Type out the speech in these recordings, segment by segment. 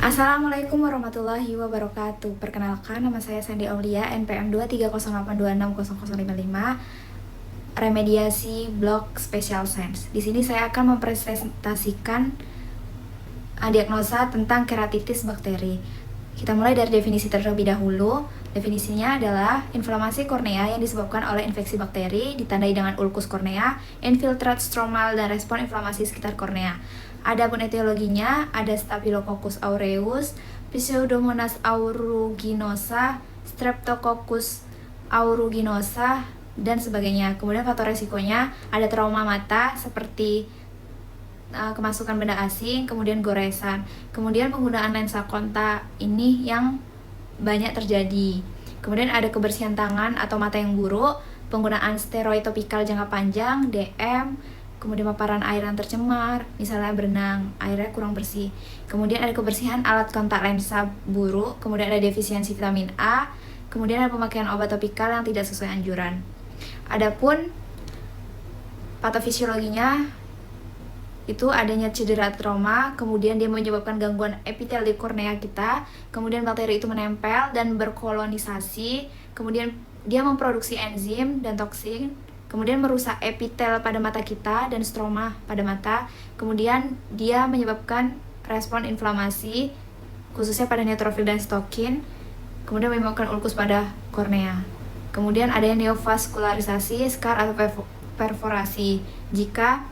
Assalamualaikum warahmatullahi wabarakatuh. Perkenalkan, nama saya Sandy Aulia, NPM 23082600055, remediasi blok Special Science. Di sini saya akan mempresentasikan diagnosa tentang keratitis bakteri. Kita mulai dari definisi terlebih dahulu. Definisinya adalah inflamasi kornea yang disebabkan oleh infeksi bakteri, ditandai dengan ulkus kornea, infiltrat stromal, dan respon inflamasi sekitar kornea. Adapun etiologinya ada Staphylococcus aureus, Pseudomonas aeruginosa, Streptococcus aeruginosa, dan sebagainya. Kemudian faktor resikonya ada trauma mata seperti kemasukan benda asing, kemudian goresan. Kemudian penggunaan lensa kontak ini yang banyak terjadi. Kemudian ada kebersihan tangan atau mata yang buruk, penggunaan steroid topikal jangka panjang, DM, kemudian paparan air yang tercemar, misalnya berenang, airnya kurang bersih. Kemudian ada kebersihan alat kontak lensa buruk, kemudian ada defisiensi vitamin A, kemudian ada pemakaian obat topikal yang tidak sesuai anjuran. Adapun patofisiologinya itu adanya cedera trauma, kemudian dia menyebabkan gangguan epitel di kornea kita, kemudian bakteri itu menempel dan berkolonisasi, kemudian dia memproduksi enzim dan toksin, kemudian merusak epitel pada mata kita dan stroma pada mata, kemudian dia menyebabkan respon inflamasi, khususnya pada neutrofil dan sitokin, kemudian menyebabkan ulkus pada kornea. Kemudian ada yang neovaskularisasi, scar atau perforasi jika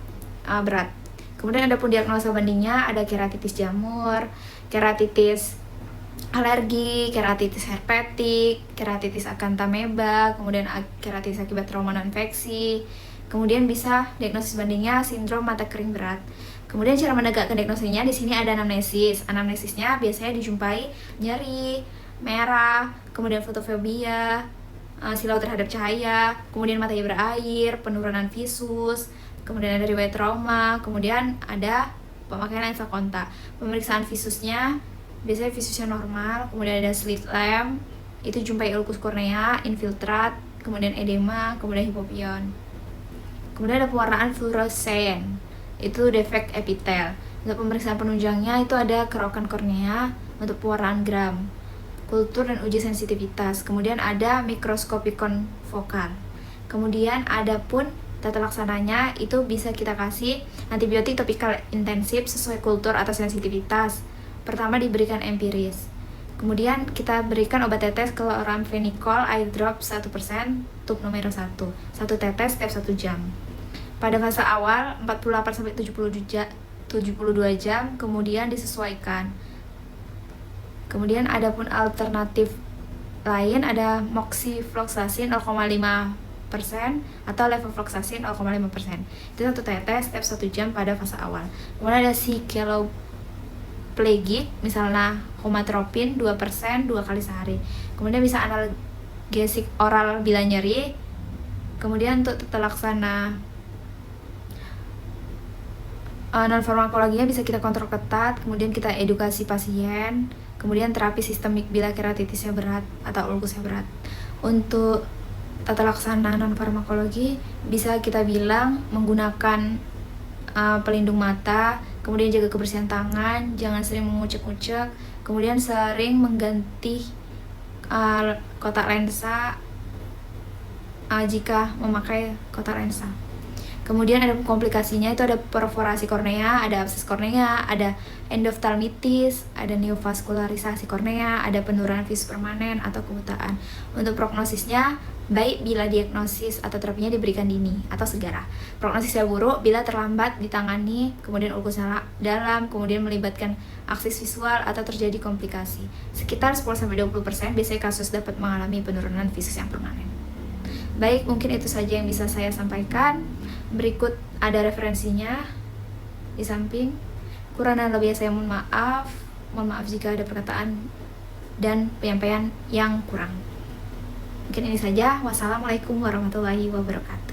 berat. Kemudian ada pun diagnosa bandingnya, ada keratitis jamur, keratitis alergi, keratitis herpetik, keratitis akantameba, kemudian keratitis akibat trauma non infeksi. Kemudian bisa diagnosis bandingnya sindrom mata kering berat. Kemudian cara menegakkan diagnosisnya, di sini ada anamnesis. Anamnesisnya biasanya dijumpai nyeri, merah, kemudian fotofobia, silau terhadap cahaya, kemudian matanya berair, penurunan visus, kemudian ada riwayat trauma, kemudian ada pemakaian lensa kontak. Pemeriksaan visusnya biasanya visusnya normal, kemudian ada slit lamp, itu jumpai ulkus kornea, infiltrat, kemudian edema, kemudian hipopion. Kemudian ada pewarnaan fluoresen, itu defek epitel. Untuk pemeriksaan penunjangnya itu ada kerokan kornea, untuk pewarnaan gram, kultur dan uji sensitivitas. Kemudian ada mikroskopi konfokal. Kemudian ada pun tata laksananya itu bisa kita kasih antibiotik topikal intensif sesuai kultur atau sensitivitas. Pertama diberikan empiris. Kemudian kita berikan obat tetes chloramphenicol eye drop 1%, tub nomor 1 tetes setiap 1 jam. Pada fase awal 48-72 jam, kemudian disesuaikan. Kemudian ada pun alternatif lain, ada moxifloxacin 0,5% atau levofloxacin 0,5%. Itu satu tetes setiap 1 jam pada fase awal. Kemudian ada cikloplegic, misalnya homatropin 2% 2 kali sehari. Kemudian bisa analgesik oral bila nyeri. Kemudian untuk tata laksana non farmakologinya bisa kita kontrol ketat, kemudian kita edukasi pasien, kemudian terapi sistemik bila keratitisnya berat atau ulkusnya berat. Untuk tata laksana non farmakologi bisa kita bilang menggunakan pelindung mata, kemudian jaga kebersihan tangan, jangan sering mengucek-ucek, kemudian sering mengganti kotak lensa jika memakai kotak lensa. Kemudian ada komplikasinya, itu ada perforasi kornea, ada abses kornea, ada endoftalmitis, ada neovaskularisasi kornea, ada penurunan visus permanen atau kebutaan. Untuk prognosisnya baik bila diagnosis atau terapinya diberikan dini atau segera. Prognosisnya buruk bila terlambat ditangani, kemudian ulkusnya dalam, kemudian melibatkan aksis visual atau terjadi komplikasi. Sekitar 10-20% biasanya kasus dapat mengalami penurunan visus yang permanen. Baik, mungkin itu saja yang bisa saya sampaikan. Berikut ada referensinya di samping. Kurang dan lebih saya mohon maaf. Mohon maaf jika ada perkataan dan penyampaian yang kurang. Mungkin ini saja. Wassalamualaikum warahmatullahi wabarakatuh.